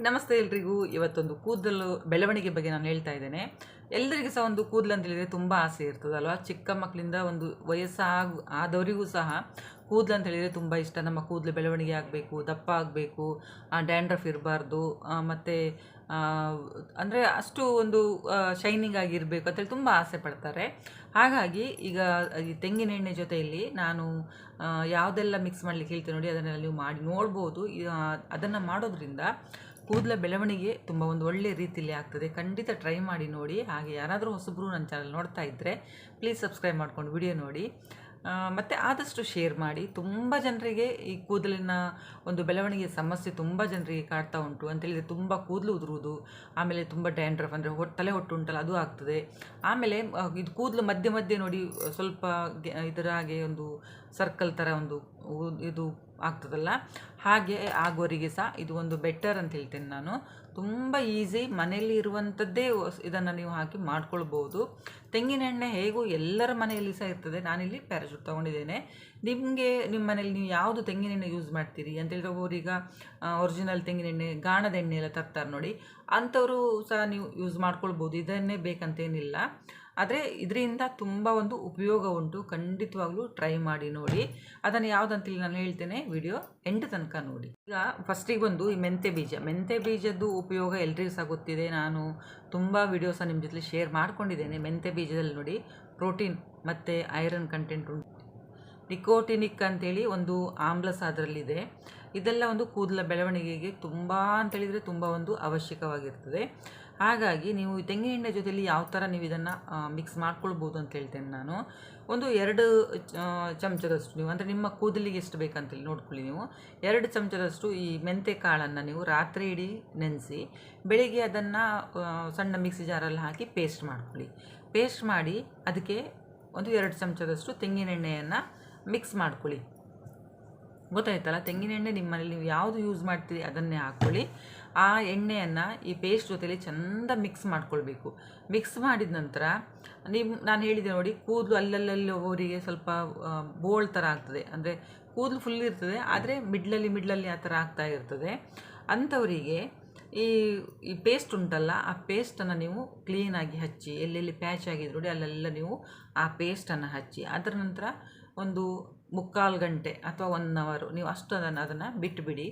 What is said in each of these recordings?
ನಮಸ್ತೆ ಎಲ್ರಿಗೂ. ಇವತ್ತೊಂದು ಕೂದಲು ಬೆಳವಣಿಗೆ ಬಗ್ಗೆ ನಾನು ಹೇಳ್ತಾ ಇದ್ದೇನೆ. ಎಲ್ಲರಿಗೂ ಸಹ ಒಂದು ಕೂದಲು ಅಂತ ಹೇಳಿದರೆ ತುಂಬ ಆಸೆ ಇರ್ತದಲ್ವ. ಚಿಕ್ಕ ಮಕ್ಕಳಿಂದ ಒಂದು ಆದವರಿಗೂ ಸಹ ಕೂದಲು ಅಂತ ಹೇಳಿದರೆ ತುಂಬ ಇಷ್ಟ. ನಮ್ಮ ಕೂದಲು ಬೆಳವಣಿಗೆ ಆಗಬೇಕು, ದಪ್ಪ ಆಗಬೇಕು, ಡ್ಯಾಂಡ್ರಫ್ ಇರಬಾರ್ದು, ಮತ್ತು ಅಂದರೆ ಅಷ್ಟು ಒಂದು ಶೈನಿಂಗ್ ಆಗಿರಬೇಕು ಅಂತೇಳಿ ತುಂಬ ಆಸೆ ಪಡ್ತಾರೆ. ಹಾಗಾಗಿ ಈಗ ಈ ತೆಂಗಿನ ಎಣ್ಣೆ ಜೊತೆಯಲ್ಲಿ ನಾನು ಯಾವುದೆಲ್ಲ ಮಿಕ್ಸ್ ಮಾಡಲಿಕ್ಕೆ ಹೇಳ್ತೇನೆ ನೋಡಿ, ಅದನ್ನೆಲ್ಲ ನೀವು ಮಾಡಿ ನೋಡ್ಬೋದು. ಅದನ್ನು ಮಾಡೋದ್ರಿಂದ ಕೂದಲ ಬೆಳವಣಿಗೆ ತುಂಬ ಒಂದು ಒಳ್ಳೆಯ ರೀತಿಯಲ್ಲಿ ಆಗ್ತದೆ. ಖಂಡಿತ ಟ್ರೈ ಮಾಡಿ ನೋಡಿ. ಹಾಗೆ ಯಾರಾದರೂ ಹೊಸಬ್ರು ನನ್ನ ಚಾನಲ್ ನೋಡ್ತಾ ಇದ್ದರೆ ಪ್ಲೀಸ್ ಸಬ್ಸ್ಕ್ರೈಬ್ ಮಾಡ್ಕೊಂಡು ವಿಡಿಯೋ ನೋಡಿ, ಮತ್ತು ಆದಷ್ಟು ಶೇರ್ ಮಾಡಿ. ತುಂಬ ಜನರಿಗೆ ಈ ಕೂದಲಿನ ಒಂದು ಬೆಳವಣಿಗೆ ಸಮಸ್ಯೆ ತುಂಬ ಜನರಿಗೆ ಕಾಡ್ತಾ ಉಂಟು. ಅಂತೇಳಿದರೆ ತುಂಬ ಕೂದಲು ಉದುರುವುದು, ಆಮೇಲೆ ತುಂಬ ಡ್ಯಾಂಡ್ರಫ್ ಅಂದರೆ ತಲೆ ಹೊಟ್ಟು ಉಂಟಲ್ಲ ಅದು ಆಗ್ತದೆ. ಆಮೇಲೆ ಇದು ಕೂದಲು ಮಧ್ಯೆ ಮಧ್ಯೆ ನೋಡಿ ಸ್ವಲ್ಪ ಇದರ ಹಾಗೆ ಒಂದು ಸರ್ಕಲ್ ಥರ ಒಂದು ಇದು ಆಗ್ತದಲ್ಲ, ಹಾಗೆ ಆಗೋರಿಗೆ ಸಹ ಇದು ಒಂದು ಬೆಟರ್ ಅಂತ ಹೇಳ್ತೇನೆ ನಾನು. ತುಂಬ ಈಸಿ, ಮನೆಯಲ್ಲಿ ಇರುವಂಥದ್ದೇ ಇದನ್ನು ನೀವು ಹಾಕಿ ಮಾಡ್ಕೊಳ್ಬೋದು. ತೆಂಗಿನ ಎಣ್ಣೆ ಹೇಗೂ ಎಲ್ಲರ ಮನೆಯಲ್ಲಿ ಸಹ ಇರ್ತದೆ. ನಾನಿಲ್ಲಿ ಪ್ಯಾರಾಶೂಟ್ ತೊಗೊಂಡಿದ್ದೇನೆ. ನಿಮಗೆ ನಿಮ್ಮ ಮನೇಲಿ ನೀವು ಯಾವುದು ತೆಂಗಿನ ಎಣ್ಣೆ ಯೂಸ್ ಮಾಡ್ತೀರಿ ಅಂತೇಳಿದ್ರೆ, ಒಬ್ಬರೀಗ ಒರಿಜಿನಲ್ ತೆಂಗಿನ ಎಣ್ಣೆ, ಗಾಣದ ಎಣ್ಣೆ ಎಲ್ಲ ತರ್ತಾರೆ ನೋಡಿ, ಅಂಥವರು ಸಹ ನೀವು ಯೂಸ್ ಮಾಡ್ಕೊಳ್ಬೋದು. ಇದನ್ನೇ ಬೇಕಂತೇನಿಲ್ಲ. ಆದರೆ ಇದರಿಂದ ತುಂಬ ಒಂದು ಉಪಯೋಗ ಉಂಟು. ಖಂಡಿತವಾಗ್ಲೂ ಟ್ರೈ ಮಾಡಿ ನೋಡಿ. ಅದನ್ನು ಯಾವುದಂತೇಳಿ ನಾನು ಹೇಳ್ತೇನೆ, ವಿಡಿಯೋ ಎಂಡ್ ತನಕ ನೋಡಿ. ಈಗ ಫಸ್ಟಿಗೆ ಬಂದು ಈ ಮೆಂತೆ ಬೀಜದ್ದು ಉಪಯೋಗ ಎಲ್ರಿಗೂ ಸಹ ಗೊತ್ತಿದೆ. ನಾನು ತುಂಬ ವಿಡಿಯೋಸ ನಿಮ್ಮ ಜೊತೆ ಶೇರ್ ಮಾಡ್ಕೊಂಡಿದ್ದೇನೆ. ಮೆಂತೆ ಬೀಜದಲ್ಲಿ ನೋಡಿ ಪ್ರೋಟೀನ್ ಮತ್ತು ಐರನ್ ಕಂಟೆಂಟ್ ಉಂಟು. ನಿಕೋಟಿನಿಕ್ ಅಂತೇಳಿ ಒಂದು ಆಮ್ಲ ಅದರಲ್ಲಿದೆ. ಇದೆಲ್ಲ ಒಂದು ಕೂದಲ ಬೆಳವಣಿಗೆಗೆ ತುಂಬ ಅಂತೇಳಿದರೆ ತುಂಬ ಒಂದು ಅವಶ್ಯಕವಾಗಿರ್ತದೆ. ಹಾಗಾಗಿ ನೀವು ತೆಂಗಿನ ಎಣ್ಣೆ ಜೊತೆಯಲ್ಲಿ ಯಾವ ಥರ ನೀವು ಇದನ್ನು ಮಿಕ್ಸ್ ಮಾಡ್ಕೊಳ್ಬೋದು ಅಂತ ಹೇಳ್ತೇನೆ ನಾನು. ಒಂದು 2 ಚಮಚದಷ್ಟು ನೀವು, ಅಂದರೆ ನಿಮ್ಮ ಕೂದಲಿಗೆ ಎಷ್ಟು ಬೇಕಂತೇಳಿ ನೋಡ್ಕೊಳ್ಳಿ. ನೀವು 2 ಚಮಚದಷ್ಟು ಈ ಮೆಂತೆ ಕಾಳನ್ನು ನೀವು ರಾತ್ರಿ ಇಡೀ ನೆನೆಸಿ ಬೆಳಿಗ್ಗೆ ಅದನ್ನು ಸಣ್ಣ ಮಿಕ್ಸಿ ಜಾರಲ್ಲಿ ಹಾಕಿ ಪೇಸ್ಟ್ ಮಾಡ್ಕೊಳ್ಳಿ. ಪೇಸ್ಟ್ ಮಾಡಿ ಅದಕ್ಕೆ ಒಂದು 2 ಚಮಚದಷ್ಟು ತೆಂಗಿನ ಎಣ್ಣೆಯನ್ನು ಮಿಕ್ಸ್ ಮಾಡ್ಕೊಳ್ಳಿ. ಗೊತ್ತಾಯ್ತಲ್ಲ, ತೆಂಗಿನ ಎಣ್ಣೆ ನಿಮ್ಮ ಮನೇಲಿ ನೀವು ಯಾವುದು ಯೂಸ್ ಮಾಡ್ತೀರಿ ಅದನ್ನೇ ಹಾಕ್ಕೊಳ್ಳಿ. ಆ ಎಣ್ಣೆಯನ್ನು ಈ ಪೇಸ್ಟ್ ಜೊತೆಲಿ ಚೆಂದ ಮಿಕ್ಸ್ ಮಾಡ್ಕೊಳ್ಬೇಕು. ಮಿಕ್ಸ್ ಮಾಡಿದ ನಂತರ ನಾನು ಹೇಳಿದೆ ನೋಡಿ, ಕೂದಲು ಅಲ್ಲಲ್ಲಿ ಅವರಿಗೆ ಸ್ವಲ್ಪ ಬೋಳ್ ಥರ ಆಗ್ತದೆ. ಅಂದರೆ ಕೂದಲು ಫುಲ್ ಇರ್ತದೆ, ಆದರೆ ಮಿಡ್ಲಲ್ಲಿ ಆ ಥರ ಆಗ್ತಾ ಇರ್ತದೆ. ಅಂಥವರಿಗೆ ಈ ಪೇಸ್ಟ್ ಉಂಟಲ್ಲ, ಆ ಪೇಸ್ಟನ್ನು ನೀವು ಕ್ಲೀನಾಗಿ ಹಚ್ಚಿ, ಎಲ್ಲೆಲ್ಲಿ ಪ್ಯಾಚ್ ಆಗಿದೆ ನೋಡಿ ಅಲ್ಲೆಲ್ಲ ನೀವು ಆ ಪೇಸ್ಟನ್ನು ಹಚ್ಚಿ, ಅದರ ನಂತರ ಒಂದು 3/4 ಗಂಟೆ ಅಥವಾ 1 ಅವರ್ ನೀವು ಅಷ್ಟು ಅದನ್ನು ಬಿಟ್ಟುಬಿಡಿ.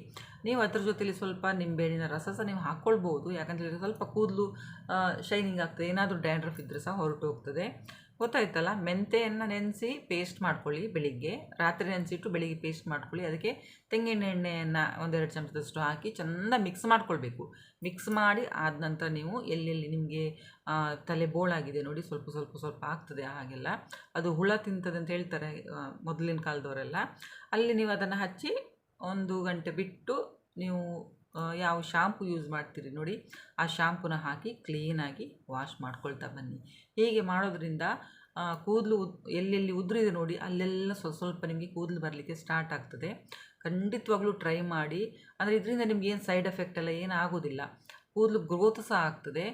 ನೀವು ಅದ್ರ ಜೊತೆಲಿ ಸ್ವಲ್ಪ ನಿಂಬೆಹಣ್ಣಿನ ರಸ ಸಹ ನೀವು ಹಾಕ್ಕೊಳ್ಬೋದು. ಯಾಕಂತೇಳಿದರೆ ಸ್ವಲ್ಪ ಕೂದಲು ಶೈನಿಂಗ್ ಆಗ್ತದೆ. ಏನಾದರೂ ಡ್ಯಾಂಡ್ರಫ್ ಇದ್ದರೆ ಸಹ ಹೊರಟು ಹೋಗ್ತದೆ. ಗೊತ್ತಾಯ್ತಲ್ಲ. ಮೆಂತೆಯನ್ನು ನೆನೆಸಿ ಪೇಸ್ಟ್ ಮಾಡ್ಕೊಳ್ಳಿ. ಬೆಳಿಗ್ಗೆ ರಾತ್ರಿ ನೆನೆಸಿಟ್ಟು ಬೆಳಿಗ್ಗೆ ಪೇಸ್ಟ್ ಮಾಡ್ಕೊಳ್ಳಿ. ಅದಕ್ಕೆ ತೆಂಗಿನ ಎಣ್ಣೆಯನ್ನು 1-2 ಚಮಚದಷ್ಟು ಹಾಕಿ ಚೆಂದ ಮಿಕ್ಸ್ ಮಾಡ್ಕೊಳ್ಬೇಕು. ಮಿಕ್ಸ್ ಮಾಡಿ ಆದ ನಂತರ ನೀವು ಎಲ್ಲೆಲ್ಲಿ ನಿಮಗೆ ತಲೆ ಬೋಳಾಗಿದೆ ನೋಡಿ, ಸ್ವಲ್ಪ ಆಗ್ತದೆ, ಹಾಗೆಲ್ಲ ಅದು ಹುಳ ತಿಂತದೆ ಅಂತ ಹೇಳ್ತಾರೆ ಮೊದಲಿನ ಕಾಲದವರೆಲ್ಲ. ಅಲ್ಲಿ ನೀವು ಅದನ್ನು ಹಚ್ಚಿ 1 ಗಂಟೆ ಬಿಟ್ಟು ನೀವು ಯಾವ ಶಾಂಪು ಯೂಸ್ ಮಾಡ್ತೀರಿ ನೋಡಿ, ಆ ಶಾಂಪುನ ಹಾಕಿ ಕ್ಲೀನಾಗಿ ವಾಶ್ ಮಾಡ್ಕೊಳ್ತಾ ಬನ್ನಿ. ಹೀಗೆ ಮಾಡೋದ್ರಿಂದ ಕೂದಲು ಎಲ್ಲೆಲ್ಲಿ ಉದುರಿದೆ ನೋಡಿ ಅಲ್ಲೆಲ್ಲ ಸ್ವಲ್ಪ ನಿಮಗೆ ಕೂದಲು ಬರಲಿಕ್ಕೆ ಸ್ಟಾರ್ಟ್ ಆಗ್ತದೆ. ಖಂಡಿತವಾಗ್ಲೂ ಟ್ರೈ ಮಾಡಿ. ಅಂದರೆ ಇದರಿಂದ ನಿಮ್ಗೆ ಏನು ಸೈಡ್ ಎಫೆಕ್ಟ್ ಎಲ್ಲ ಏನು ಆಗೋದಿಲ್ಲ. ಕೂದಲು ಗ್ರೋತ್ ಸಹ ಆಗ್ತದೆ,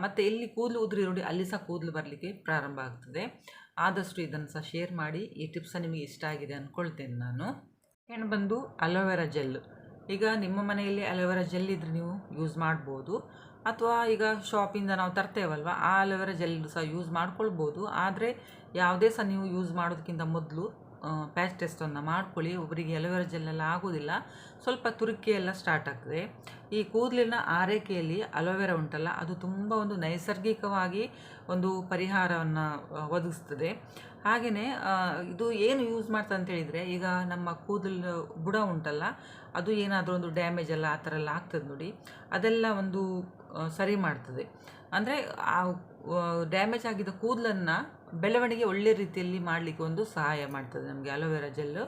ಮತ್ತು ಎಲ್ಲಿ ಕೂದಲು ಉದುರಿ ನೋಡಿ ಅಲ್ಲಿ ಸಹ ಕೂದಲು ಬರಲಿಕ್ಕೆ ಪ್ರಾರಂಭ ಆಗ್ತದೆ. ಆದಷ್ಟು ಇದನ್ನು ಸಹ ಶೇರ್ ಮಾಡಿ. ಈ ಟಿಪ್ಸ ನಿಮಗೆ ಇಷ್ಟ ಆಗಿದೆ ಅಂದ್ಕೊಳ್ತೇನೆ ನಾನು. ಏನು ಬಂದು ಅಲೋವೆರಾ ಜೆಲ್. ಈಗ ನಿಮ್ಮ ಮನೆಯಲ್ಲಿ ಅಲೋವೆರಾ ಜೆಲ್ ಇದ್ದರೆ ನೀವು ಯೂಸ್ ಮಾಡ್ಬೋದು, ಅಥವಾ ಈಗ ಶಾಪಿಂದ ನಾವು ತರ್ತೇವಲ್ವ ಆ ಅಲೋವೆರಾ ಜೆಲ್ ಸಹ ಯೂಸ್ ಮಾಡ್ಕೊಳ್ಬೋದು. ಆದರೆ ಯಾವುದೇ ಸಹ ನೀವು ಯೂಸ್ ಮಾಡೋದಕ್ಕಿಂತ ಮೊದಲು ಪ್ಯಾಚ್ ಟೆಸ್ಟನ್ನು ಮಾಡ್ಕೊಳ್ಳಿ. ಒಬ್ಬರಿಗೆ ಅಲೋವೆರಾ ಜೆಲ್ಲೆಲ್ಲ ಆಗೋದಿಲ್ಲ, ಸ್ವಲ್ಪ ತುರಿಕೆ ಎಲ್ಲ ಸ್ಟಾರ್ಟ್ ಆಗ್ತದೆ. ಈ ಕೂದಲಿನ ಆರೈಕೆಯಲ್ಲಿ ಅಲೋವೆರಾ ಉಂಟಲ್ಲ, ಅದು ತುಂಬ ಒಂದು ನೈಸರ್ಗಿಕವಾಗಿ ಒಂದು ಪರಿಹಾರವನ್ನು ಒದಗಿಸ್ತದೆ. ಹಾಗೆಯೇ ಇದು ಏನು ಯೂಸ್ ಮಾಡ್ತದೆ ಅಂತ ಹೇಳಿದರೆ, ಈಗ ನಮ್ಮ ಕೂದಲು ಬುಡ ಉಂಟಲ್ಲ, ಅದು ಏನಾದರೂ ಒಂದು ಡ್ಯಾಮೇಜ್ ಎಲ್ಲ ಆ ಥರ ಎಲ್ಲ ಆಗ್ತದೆ ನೋಡಿ, ಅದೆಲ್ಲ ಒಂದು ಸರಿ ಮಾಡ್ತದೆ. ಅಂದರೆ ಆ ಡ್ಯಾಮೇಜ್ ಆಗಿದ್ದ ಕೂದಲನ್ನು ಬೆಳವಣಿಗೆ ಒಳ್ಳೆ ರೀತಿಯಲ್ಲಿ ಮಾಡಲಿಕ್ಕೆ ಒಂದು ಸಹಾಯ ಮಾಡ್ತದೆ ನಮಗೆ ಅಲೋವೆರಾ ಜೆಲ್ಲು.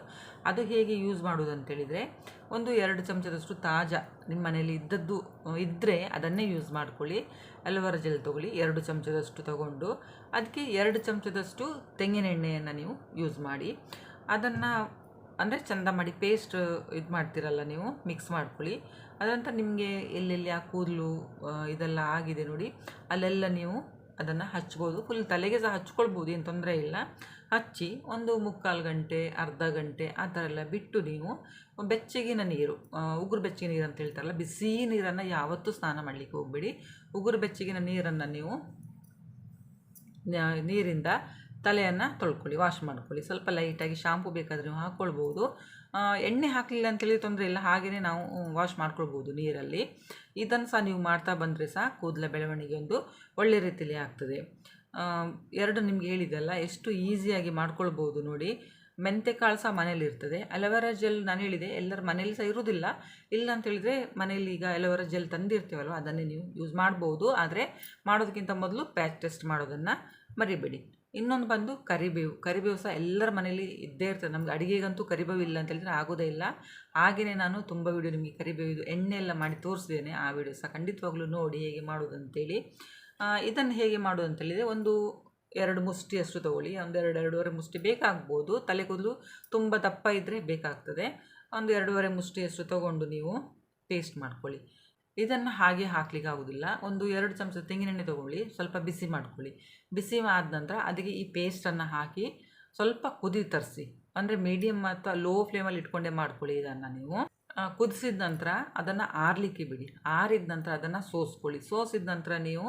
ಅದು ಹೇಗೆ ಯೂಸ್ ಮಾಡೋದು ಅಂತೇಳಿದರೆ, 1-2 ಚಮಚದಷ್ಟು ತಾಜಾ ನಿಮ್ಮ ಮನೆಯಲ್ಲಿ ಇದ್ದರೆ ಅದನ್ನೇ ಯೂಸ್ ಮಾಡ್ಕೊಳ್ಳಿ. ಅಲೋವೆರಾ ಜೆಲ್ ತೊಗೊಳ್ಳಿ, 2 ಚಮಚದಷ್ಟು ತೊಗೊಂಡು ಅದಕ್ಕೆ 2 ಚಮಚದಷ್ಟು ತೆಂಗಿನ ಎಣ್ಣೆಯನ್ನು ನೀವು ಯೂಸ್ ಮಾಡಿ, ಅದನ್ನು ಅಂದರೆ ಚೆಂದ ಮಾಡಿ ಪೇಸ್ಟ್ ಇದು ಮಾಡ್ತೀರಲ್ಲ ನೀವು, ಮಿಕ್ಸ್ ಮಾಡ್ಕೊಳ್ಳಿ. ಅದಂತ ನಿಮಗೆ ಎಲ್ಲೆಲ್ಲಿ ಆ ಕೂದಲು ಇದೆಲ್ಲ ಆಗಿದೆ ನೋಡಿ ಅಲ್ಲೆಲ್ಲ ನೀವು ಅದನ್ನು ಹಚ್ಬೋದು. ಫುಲ್ ತಲೆಗೆ ಸಹ ಹಚ್ಕೊಳ್ಬೋದು, ಏನು ತೊಂದರೆ ಇಲ್ಲ. ಹಚ್ಚಿ ಒಂದು 3/4 ಗಂಟೆ, ಅರ್ಧ ಗಂಟೆ ಆ ಥರ ಎಲ್ಲ ಬಿಟ್ಟು ನೀವು ಬೆಚ್ಚಗಿನ ನೀರು, ಉಗುರು ಬೆಚ್ಚಗಿನ ನೀರು ಅಂತ ಹೇಳ್ತಾರಲ್ಲ, ಬಿಸಿ ನೀರನ್ನು ಯಾವತ್ತೂ ಸ್ನಾನ ಮಾಡಲಿಕ್ಕೆ ಹೋಗಬೇಡಿ. ಉಗುರು ಬೆಚ್ಚಗಿನ ನೀರನ್ನು ನೀವು ನೀರಿಂದ ತಲೆಯನ್ನು ತೊಳ್ಕೊಳ್ಳಿ, ವಾಶ್ ಮಾಡ್ಕೊಳ್ಳಿ. ಸ್ವಲ್ಪ ಲೈಟಾಗಿ ಶಾಂಪು ಬೇಕಾದರೆ ನೀವು ಹಾಕ್ಕೊಳ್ಬೋದು. ಎಣ್ಣೆ ಹಾಕಲಿಲ್ಲ ಅಂತೇಳಿ ತೊಂದರೆ ಇಲ್ಲ, ಹಾಗೆಯೇ ನಾವು ವಾಶ್ ಮಾಡ್ಕೊಳ್ಬೋದು ನೀರಲ್ಲಿ. ಇದನ್ನು ಸಹ ನೀವು ಮಾಡ್ತಾ ಬಂದರೆ ಸಹ ಕೂದಲ ಬೆಳವಣಿಗೆ ಒಂದು ಒಳ್ಳೆ ರೀತಿಯಲ್ಲಿ ಆಗ್ತದೆ. ಎರಡು ನಿಮ್ಗೆ ಹೇಳಿದೆಲ್ಲ ಎಷ್ಟು ಈಸಿಯಾಗಿ ಮಾಡ್ಕೊಳ್ಬೋದು ನೋಡಿ. ಮೆಂತೆಕಾಳು ಸಹ ಮನೇಲಿ ಇರ್ತದೆ. ಅಲೋವೆರಾ ಜೆಲ್ ನಾನು ಹೇಳಿದೆ, ಎಲ್ಲರ ಮನೇಲಿ ಸಹ ಇರೋದಿಲ್ಲ. ಇಲ್ಲ ಅಂತ ಹೇಳಿದರೆ ಮನೇಲಿ ಈಗ ಅಲೋವೆರಾ ಜೆಲ್ ತಂದಿರ್ತೀವಲ್ವ, ಅದನ್ನೇ ನೀವು ಯೂಸ್ ಮಾಡ್ಬೋದು. ಆದರೆ ಮಾಡೋದಕ್ಕಿಂತ ಮೊದಲು ಪ್ಯಾಚ್ ಟೆಸ್ಟ್ ಮಾಡೋದನ್ನು ಮರಿಬೇಡಿ. ಇನ್ನೊಂದು ಬಂದು ಕರಿಬೇವು ಸಹ ಎಲ್ಲರ ಮನೇಲಿ ಇದ್ದೇ ಇರ್ತದೆ. ನಮ್ಗೆ ಅಡುಗೆಗಂತೂ ಕರಿಬೇವು ಇಲ್ಲ ಅಂತ ಹೇಳಿದರೆ ಆಗೋದೇ ಇಲ್ಲ. ಹಾಗೆಯೇ ನಾನು ತುಂಬ ವಿಡಿಯೋ ನಿಮಗೆ ಕರಿಬೇವು ಎಣ್ಣೆ ಎಲ್ಲ ಮಾಡಿ ತೋರಿಸಿದ್ದೇನೆ, ಆ ವಿಡಿಯೋ ಸಹ ಖಂಡಿತವಾಗ್ಲೂ ನೋಡಿ ಹೇಗೆ ಮಾಡೋದಂತೇಳಿ. ಇದನ್ನು ಹೇಗೆ ಮಾಡೋದು ಅಂತೇಳಿದರೆ, ಒಂದು 2 ಮುಷ್ಟಿಯಷ್ಟು ತೊಗೊಳ್ಳಿ. ಒಂದು 2-2.5 ಮುಷ್ಟಿ ಬೇಕಾಗ್ಬೋದು. ತಲೆ ಕೂದಲು ತುಂಬ ದಪ್ಪ ಇದ್ದರೆ ಬೇಕಾಗ್ತದೆ. ಒಂದು 2.5 ಮುಷ್ಟಿಯಷ್ಟು ತೊಗೊಂಡು ನೀವು ಪೇಸ್ಟ್ ಮಾಡ್ಕೊಳ್ಳಿ. ಇದನ್ನು ಹಾಗೆ ಹಾಕ್ಲಿಕ್ಕೆ ಆಗೋದಿಲ್ಲ. ಒಂದು 2 ಚಮಚ ತೆಂಗಿನೆಣ್ಣೆ ತೊಗೊಳ್ಳಿ, ಸ್ವಲ್ಪ ಬಿಸಿ ಮಾಡ್ಕೊಳ್ಳಿ. ಬಿಸಿ ಆದ ನಂತರ ಅದಕ್ಕೆ ಈ ಪೇಸ್ಟನ್ನು ಹಾಕಿ ಸ್ವಲ್ಪ ಕುದಿ ತರಿಸಿ. ಅಂದರೆ ಮೀಡಿಯಮ್ ಅಥವಾ ಲೋ ಫ್ಲೇಮಲ್ಲಿ ಇಟ್ಕೊಂಡೇ ಮಾಡ್ಕೊಳ್ಳಿ. ಇದನ್ನು ನೀವು ಕುದಿಸಿದ ನಂತರ ಅದನ್ನು ಆರಲಿಕ್ಕೆ ಬಿಡಿ. ಆರಿದ ನಂತರ ಅದನ್ನು ಸೋಸ್ಕೊಳ್ಳಿ. ಸೋಸಿದ ನಂತರ ನೀವು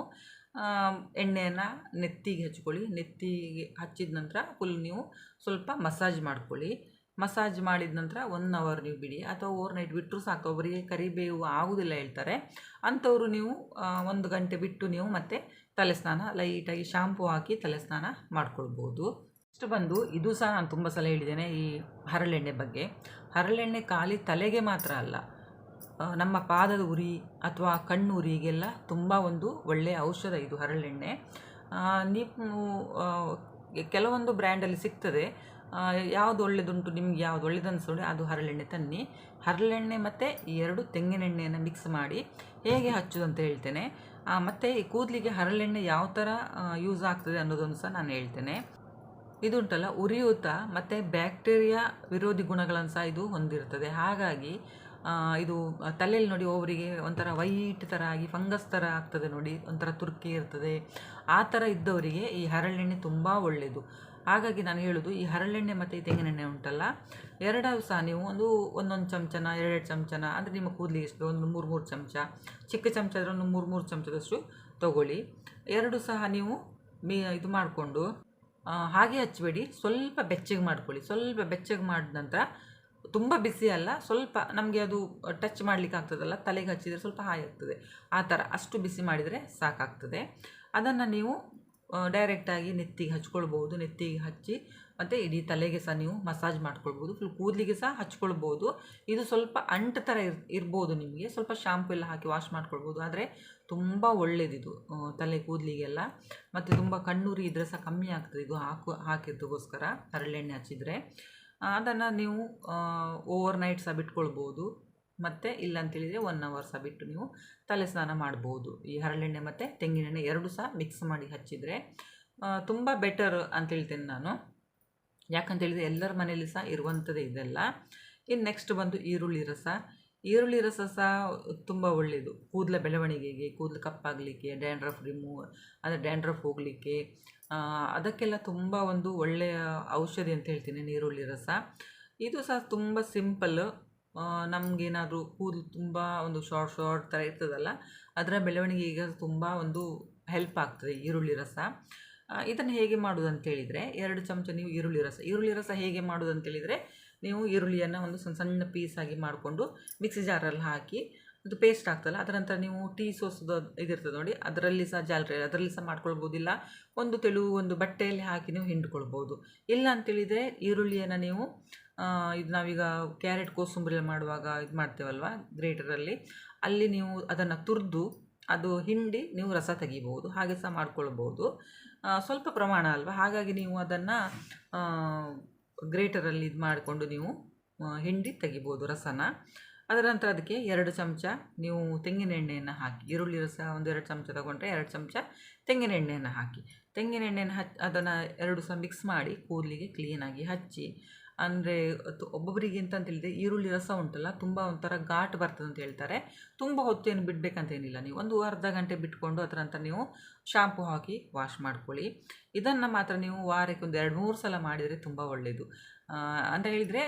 ಎಣ್ಣೆಯನ್ನು ನೆತ್ತಿಗೆ ಹಚ್ಕೊಳ್ಳಿ. ನೆತ್ತಿಗೆ ಹಚ್ಚಿದ ನಂತರ ಫುಲ್ ನೀವು ಸ್ವಲ್ಪ ಮಸಾಜ್ ಮಾಡ್ಕೊಳ್ಳಿ. ಮಸಾಜ್ ಮಾಡಿದ ನಂತರ 1 ಅವರ್ ನೀವು ಬಿಡಿ, ಅಥವಾ ಓವರ್ನೈಟ್ ಬಿಟ್ಟರು ಸಾಕು. ಅವರಿಗೆ ಕರಿಬೇವು ಆಗೋದಿಲ್ಲ ಹೇಳ್ತಾರೆ, ಅಂಥವರು ನೀವು 1 ಗಂಟೆ ಬಿಟ್ಟು ನೀವು ಮತ್ತೆ ತಲೆ ಸ್ನಾನ ಲೈಟಾಗಿ ಶಾಂಪೂ ಹಾಕಿ ತಲೆ ಸ್ನಾನ ಮಾಡ್ಕೊಳ್ಬೋದು. ಇಷ್ಟು ಬಂದು ಇದು ಸಹ ನಾನು ತುಂಬ ಸಲ ಹೇಳಿದ್ದೇನೆ ಈ ಹರಳೆಣ್ಣೆ ಬಗ್ಗೆ. ಹರಳೆಣ್ಣೆ ಖಾಲಿ ತಲೆಗೆ ಮಾತ್ರ ಅಲ್ಲ, ನಮ್ಮ ಪಾದದ ಉರಿ ಅಥವಾ ಕಣ್ಣು ಉರಿಗೆಲ್ಲ ತುಂಬ ಒಂದು ಒಳ್ಳೆಯ ಔಷಧ ಇದು ಹರಳೆಣ್ಣೆ. ನೀವು ಕೆಲವೊಂದು ಬ್ರ್ಯಾಂಡಲ್ಲಿ ಸಿಗ್ತದೆ, ಯಾವುದು ಒಳ್ಳೆಯದುಂಟು ನಿಮ್ಗೆ ಯಾವುದು ಒಳ್ಳೆಯದು ಅನಿಸ್ತದೆ ಅದು ಹರಳೆಣ್ಣೆ ತನ್ನಿ. ಹರಳೆಣ್ಣೆ ಮತ್ತು ಈ 2 ತೆಂಗಿನೆಣ್ಣೆಯನ್ನು ಮಿಕ್ಸ್ ಮಾಡಿ ಹೇಗೆ ಹಚ್ಚೋದು ಅಂತ ಹೇಳ್ತೇನೆ. ಮತ್ತು ಈ ಕೂದಲಿಗೆ ಹರಳೆಣ್ಣೆ ಯಾವ ಥರ ಯೂಸ್ ಆಗ್ತದೆ ಅನ್ನೋದನ್ನು ಸಹ ನಾನು ಹೇಳ್ತೇನೆ. ಇದುಂಟಲ್ಲ, ಉರಿಯೂತ ಮತ್ತು ಬ್ಯಾಕ್ಟೀರಿಯಾ ವಿರೋಧಿ ಗುಣಗಳನ್ನು ಸಹ ಇದು ಹೊಂದಿರ್ತದೆ. ಹಾಗಾಗಿ ಇದು ತಲೆಯಲ್ಲಿ ನೋಡಿ ಒಬ್ಬರಿಗೆ ಒಂಥರ ವೈಟ್ ಥರ ಆಗಿ ಫಂಗಸ್ ಥರ ಆಗ್ತದೆ ನೋಡಿ, ಒಂಥರ ತುರ್ಕಿ ಇರ್ತದೆ. ಆ ಥರ ಇದ್ದವರಿಗೆ ಈ ಹರಳೆಣ್ಣೆ ತುಂಬ ಒಳ್ಳೆಯದು. ಹಾಗಾಗಿ ನಾನು ಹೇಳೋದು, ಈ ಹರಳೆಣ್ಣೆ ಮತ್ತು ಈ ತೆಂಗಿನೆಣ್ಣೆ ಉಂಟಲ್ಲ, ಎರಡೂ ಸಹ ನೀವು ಒಂದೊಂದು ಚಮಚನ 2 ಚಮಚನ, ಅಂದರೆ ನಿಮ್ಮ ಕೂದಲಿಗೆ ಎಷ್ಟು ಒಂದು 3 ಚಮಚ, ಚಿಕ್ಕ ಚಮಚ ಆದರೆ ಒಂದು 3 ಚಮಚದಷ್ಟು ತೊಗೊಳ್ಳಿ. ಎರಡು ಸಹ ನೀವು ಇದು ಮಾಡಿಕೊಂಡು ಹಾಗೆ ಹಚ್ಚಬೇಡಿ, ಸ್ವಲ್ಪ ಬೆಚ್ಚಗೆ ಮಾಡ್ಕೊಳ್ಳಿ. ಸ್ವಲ್ಪ ಬೆಚ್ಚಗೆ ಮಾಡಿದ ನಂತರ, ತುಂಬ ಬಿಸಿ ಅಲ್ಲ, ಸ್ವಲ್ಪ ನಮಗೆ ಅದು ಟಚ್ ಮಾಡಲಿಕ್ಕೆ ಆಗ್ತದಲ್ಲ, ತಲೆಗೆ ಹಚ್ಚಿದರೆ ಸ್ವಲ್ಪ ಹಾಯಿ ಆಗ್ತದೆ, ಆ ಥರ ಅಷ್ಟು ಬಿಸಿ ಮಾಡಿದರೆ ಸಾಕಾಗ್ತದೆ. ಅದನ್ನು ನೀವು ಡೈರೆಕ್ಟಾಗಿ ನೆತ್ತಿಗೆ ಹಚ್ಕೊಳ್ಬೋದು. ನೆತ್ತಿಗೆ ಹಚ್ಚಿ ಮತ್ತು ಇಡೀ ತಲೆಗೆ ಸಹ ನೀವು ಮಸಾಜ್ ಮಾಡ್ಕೊಳ್ಬೋದು. ಫುಲ್ ಕೂದಲಿಗೆ ಸಹ ಹಚ್ಕೊಳ್ಬೋದು. ಇದು ಸ್ವಲ್ಪ ಅಂಟು ಥರ ಇರ್ಬೋದು, ನಿಮಗೆ ಸ್ವಲ್ಪ ಶಾಂಪು ಎಲ್ಲ ಹಾಕಿ ವಾಶ್ ಮಾಡ್ಕೊಳ್ಬೋದು. ಆದರೆ ತುಂಬ ಒಳ್ಳೆಯದಿದು ತಲೆ ಕೂದಲಿಗೆಲ್ಲ. ಮತ್ತು ತುಂಬ ಕಣ್ಣುರಿ ಇದ್ದರೆ ಸಹ ಕಮ್ಮಿ ಆಗ್ತದೆ ಇದು ಹಾಕಿದ್ದಕ್ಕೋಸ್ಕರ ಹರಳೆಣ್ಣೆ ಹಚ್ಚಿದರೆ. ಅದನ್ನು ನೀವು ಓವರ್ನೈಟ್ ಸಹ ಬಿಟ್ಕೊಳ್ಬೋದು. ಮತ್ತು ಇಲ್ಲ ಅಂತೇಳಿದರೆ 1 ಅವರ್ ಸಹ ಬಿಟ್ಟು ನೀವು ತಲೆ ಸ್ನಾನ ಮಾಡ್ಬೋದು. ಈ ಹರಳೆಣ್ಣೆ ಮತ್ತು ತೆಂಗಿನೆಣ್ಣೆ 2 ಸಹ ಮಿಕ್ಸ್ ಮಾಡಿ ಹಚ್ಚಿದರೆ ತುಂಬ ಬೆಟರ್ ಅಂತೇಳ್ತೇನೆ ನಾನು. ಯಾಕಂತೇಳಿದರೆ ಎಲ್ಲರ ಮನೆಯಲ್ಲಿ ಸಹ ಇರುವಂಥದ್ದೇ ಇದೆಲ್ಲ. ಇನ್ನು ನೆಕ್ಸ್ಟ್ ಬಂದು ಈರುಳ್ಳಿ ರಸ. ಈರುಳ್ಳಿ ರಸ ಸಹ ತುಂಬ ಒಳ್ಳೆಯದು ಕೂದಲ ಬೆಳವಣಿಗೆಗೆ, ಕೂದಲು ಕಪ್ಪಾಗಲಿಕ್ಕೆ, ಡ್ಯಾಂಡ್ರಫ್ ಅಂದರೆ ಡ್ಯಾಂಡ್ರಫ್ ಹೋಗಲಿಕ್ಕೆ, ಅದಕ್ಕೆಲ್ಲ ತುಂಬ ಒಂದು ಒಳ್ಳೆಯ ಔಷಧಿ ಅಂತ ಹೇಳ್ತೀನಿ ಈರುಳ್ಳಿ ರಸ. ಇದು ಸಹ ತುಂಬ ಸಿಂಪಲ್. ನಮಗೇನಾದರೂ ಕೂದಲು ತುಂಬ ಒಂದು ಶಾರ್ಟ್ ಥರ ಇರ್ತದಲ್ಲ, ಅದರ ಬೆಳವಣಿಗೆ ಈಗ ತುಂಬ ಒಂದು ಹೆಲ್ಪ್ ಆಗ್ತದೆ ಈರುಳ್ಳಿ ರಸ. ಇದನ್ನು ಹೇಗೆ ಮಾಡೋದು ಅಂತೇಳಿದರೆ, 2 ಚಮಚ ನೀವು ಈರುಳ್ಳಿ ರಸ ಹೇಗೆ ಮಾಡೋದು ಅಂತೇಳಿದರೆ, ನೀವು ಈರುಳ್ಳಿಯನ್ನು ಒಂದು ಸಣ್ಣ ಪೀಸಾಗಿ ಮಾಡಿಕೊಂಡು ಮಿಕ್ಸಿ ಜಾರಲ್ಲಿ ಹಾಕಿ, ಅದು ಪೇಸ್ಟ್ ಆಗ್ತಲ್ಲ, ಅದರ ನಂತರ ನೀವು ಟೀ ಸೋಸದ ಇದಿರ್ತದೆ ನೋಡಿ, ಅದರಲ್ಲಿ ಸಹ ಅದರಲ್ಲಿ ಸಹ ಮಾಡ್ಕೊಳ್ಬೋದಿಲ್ಲ. ಒಂದು ಬಟ್ಟೆಯಲ್ಲಿ ಹಾಕಿ ನೀವು ಹಿಂಡ್ಕೊಳ್ಬೋದು. ಇಲ್ಲ ಅಂತೇಳಿದರೆ ಈರುಳ್ಳಿಯನ್ನು ನೀವು ಇದು ನಾವೀಗ ಕ್ಯಾರೆಟ್ ಕೋಸಂಬರಿ ಮಾಡುವಾಗ ಇದು ಮಾಡ್ತೇವಲ್ವ ಗ್ರೇಟರಲ್ಲಿ, ಅಲ್ಲಿ ನೀವು ಅದನ್ನು ತುರಿದು ಅದು ಹಿಂಡಿ ನೀವು ರಸ ತೆಗಿಬೋದು. ಹಾಗೆ ಸಹ ಮಾಡ್ಕೊಳ್ಬೋದು. ಸ್ವಲ್ಪ ಪ್ರಮಾಣ ಅಲ್ವ, ಹಾಗಾಗಿ ನೀವು ಅದನ್ನು ಗ್ರೇಟರಲ್ಲಿ ಇದು ಮಾಡಿಕೊಂಡು ನೀವು ಹಿಂಡಿ ತೆಗಿಬೋದು ರಸನ. ಅದರ ನಂತರ ಅದಕ್ಕೆ 2 ಚಮಚ ನೀವು ತೆಂಗಿನ ಎಣ್ಣೆಯನ್ನು ಹಾಕಿ, ಈರುಳ್ಳಿ ರಸ ಒಂದು 2 ಚಮಚ ತಗೊಂಡ್ರೆ 2 ಚಮಚ ತೆಂಗಿನ ಎಣ್ಣೆಯನ್ನು ಹಾಕಿ, ಅದನ್ನು 2 ಸಹ ಮಿಕ್ಸ್ ಮಾಡಿ ಕೂದಲಿಗೆ ಕ್ಲೀನಾಗಿ ಹಚ್ಚಿ, ಅಂದರೆ ಒಬ್ಬೊಬ್ಬರಿಗೆ ಅಂತ ಹೇಳಿದರೆ ಈರುಳ್ಳಿ ರಸ ಉಂಟಲ್ಲ ತುಂಬ ಒಂಥರ ಘಾಟ್ ಬರ್ತದೆ ಅಂತ ಹೇಳ್ತಾರೆ. ತುಂಬ ಹೊತ್ತೇನು ಬಿಡಬೇಕಂತೇನಿಲ್ಲ, ನೀವು ಒಂದು ಅರ್ಧ ಗಂಟೆ ಬಿಟ್ಕೊಂಡು ಅದರ ನಂತರ ನೀವು ಶಾಂಪು ಹಾಕಿ ವಾಶ್ ಮಾಡ್ಕೊಳ್ಳಿ. ಇದನ್ನು ಮಾತ್ರ ನೀವು ವಾರಕ್ಕೆ ಒಂದು 2-3 ಸಲ ಮಾಡಿದರೆ ತುಂಬ ಒಳ್ಳೆಯದು. ಅಂತ ಹೇಳಿದರೆ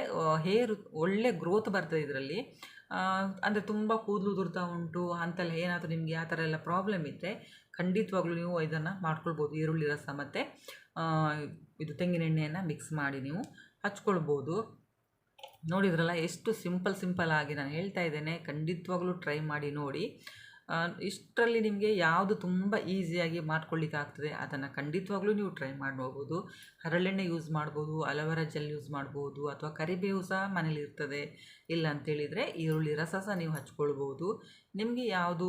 ಹೇರ್ ಒಳ್ಳೆ ಗ್ರೋತ್ ಬರ್ತದೆ ಇದರಲ್ಲಿ. ಅಂದರೆ ತುಂಬ ಕೂದಲು ಉದುರ್ತಾ ಉಂಟು ಅಂತೆಲ್ಲ ಏನಾದರೂ ನಿಮಗೆ ಆ ಥರ ಎಲ್ಲ ಪ್ರಾಬ್ಲಮ್ ಇದ್ದರೆ ಖಂಡಿತವಾಗ್ಲೂ ನೀವು ಇದನ್ನು ಮಾಡ್ಕೊಳ್ಬೋದು. ಈರುಳ್ಳಿ ರಸ ಮತ್ತು ಇದು ತೆಂಗಿನ ಎಣ್ಣೆಯನ್ನು ಮಿಕ್ಸ್ ಮಾಡಿ ನೀವು ಹಚ್ಕೊಳ್ಬೋದು. ನೋಡಿದ್ರಲ್ಲ ಎಷ್ಟು ಸಿಂಪಲ್ ಆಗಿ ನಾನು ಹೇಳ್ತಾ ಇದ್ದೇನೆ. ಖಂಡಿತವಾಗ್ಲೂ ಟ್ರೈ ಮಾಡಿ ನೋಡಿ. ಇಷ್ಟರಲ್ಲಿ ನಿಮಗೆ ಯಾವುದು ತುಂಬ ಈಸಿಯಾಗಿ ಮಾಡ್ಕೊಳ್ಳಿಕ್ಕೆ ಆಗ್ತದೆ ಅದನ್ನು ಖಂಡಿತವಾಗ್ಲೂ ನೀವು ಟ್ರೈ ಮಾಡಿ ನೋಡ್ಬೋದು. ಹರಳೆಣ್ಣೆ ಯೂಸ್ ಮಾಡ್ಬೋದು, ಅಲೋವೆರಾ ಜೆಲ್ ಯೂಸ್ ಮಾಡ್ಬೋದು, ಅಥವಾ ಕರಿಬೇವು ಸಹ ಮನೇಲಿ ಇರ್ತದೆ. ಇಲ್ಲ ಅಂತೇಳಿದರೆ ಈರುಳ್ಳಿ ರಸ ಸಹ ನೀವು ಹಚ್ಕೊಳ್ಬೋದು. ನಿಮಗೆ ಯಾವುದು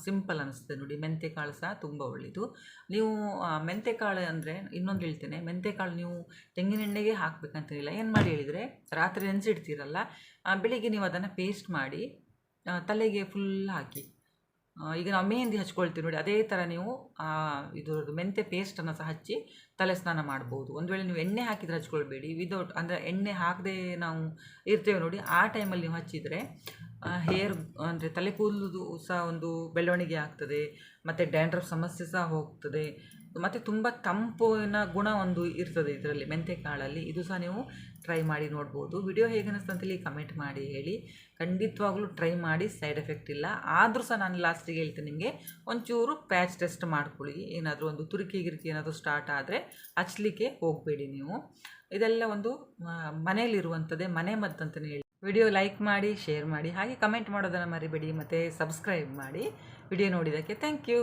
ಸಿಂಪಲ್ ಅನಿಸ್ತದೆ ನೋಡಿ. ಮೆಂತೆಕಾಳು ಸಹ ತುಂಬ ಒಳ್ಳೆಯದು. ನೀವು ಮೆಂತೆಕಾಳು ಅಂದರೆ ಇನ್ನೊಂದು ಹೇಳ್ತೇನೆ, ಮೆಂತೆಕಾಳು ನೀವು ತೆಂಗಿನ ಎಣ್ಣೆಗೆ ಹಾಕಬೇಕಂತೇನಿಲ್ಲ. ಏನು ಮಾಡಿ ಹೇಳಿದರೆ ರಾತ್ರಿ ನೆನೆಸಿಡ್ತೀರಲ್ಲ, ಬೆಳಿಗ್ಗೆ ನೀವು ಅದನ್ನು ಪೇಸ್ಟ್ ಮಾಡಿ ತಲೆಗೆ ಫುಲ್ ಹಾಕಿ. ಈಗ ನಾವು ಮೆಹಂದಿ ಹಚ್ಕೊಳ್ತೀವಿ ನೋಡಿ, ಅದೇ ಥರ ನೀವು ಇದ್ರದ್ದು ಮೆಂತೆ ಪೇಸ್ಟನ್ನು ಸಹ ಹಚ್ಚಿ ತಲೆ ಸ್ನಾನ ಮಾಡ್ಬೋದು. ಒಂದು ವೇಳೆ ನೀವು ಎಣ್ಣೆ ಹಾಕಿದರೆ ಹಚ್ಕೊಳ್ಬೇಡಿ, ವಿದೌಟ್ ಅಂದರೆ ಎಣ್ಣೆ ಹಾಕದೆ ನಾವು ಇರ್ತೇವೆ ನೋಡಿ, ಆ ಟೈಮಲ್ಲಿ ನೀವು ಹಚ್ಚಿದರೆ ಹೇರ್ ಅಂದರೆ ತಲೆ ಕೂದಲು ಸಹ ಒಂದು ಬೆಳವಣಿಗೆ ಆಗ್ತದೆ, ಮತ್ತು ಡ್ಯಾಂಡ್ರಫ್ ಸಮಸ್ಯೆ ಸಹ ಹೋಗ್ತದೆ, ಮತ್ತು ತುಂಬ ತಂಪಿನ ಗುಣ ಒಂದು ಇರ್ತದೆ ಇದರಲ್ಲಿ ಮೆಂತೆಕಾಳಲ್ಲಿ. ಇದು ಸಹ ನೀವು ಟ್ರೈ ಮಾಡಿ ನೋಡ್ಬೋದು. ವಿಡಿಯೋ ಹೇಗೆ ಅನ್ನಿಸ್ತಂತೇಳಿ ಕಮೆಂಟ್ ಮಾಡಿ ಹೇಳಿ. ಖಂಡಿತವಾಗ್ಲೂ ಟ್ರೈ ಮಾಡಿ, ಸೈಡ್ ಎಫೆಕ್ಟ್ ಇಲ್ಲ. ಆದರೂ ಸಹ ನಾನು ಲಾಸ್ಟಿಗೆ ಹೇಳ್ತೇನೆ, ನಿಮಗೆ ಒಂಚೂರು ಪ್ಯಾಚ್ ಟೆಸ್ಟ್ ಮಾಡ್ಕೊಳ್ಳಿ. ಏನಾದರೂ ಒಂದು ತುರಿಕೆ ಗಿರಿಕೆ ಏನಾದರೂ ಸ್ಟಾರ್ಟ್ ಆದರೆ ಹಚ್ಚಲಿಕ್ಕೆ ಹೋಗಬೇಡಿ ನೀವು. ಇದೆಲ್ಲ ಒಂದು ಮನೆಯಲ್ಲಿರುವಂಥದ್ದೇ, ಮನೆ ಮದ್ದಂತಲೇ ಹೇಳಿ. ವಿಡಿಯೋ ಲೈಕ್ ಮಾಡಿ, ಶೇರ್ ಮಾಡಿ, ಹಾಗೆ ಕಮೆಂಟ್ ಮಾಡೋದನ್ನು ಮರಿಬೇಡಿ, ಮತ್ತು ಸಬ್ಸ್ಕ್ರೈಬ್ ಮಾಡಿ. ವಿಡಿಯೋ ನೋಡಿದ್ದಕ್ಕೆ ಥ್ಯಾಂಕ್ ಯು.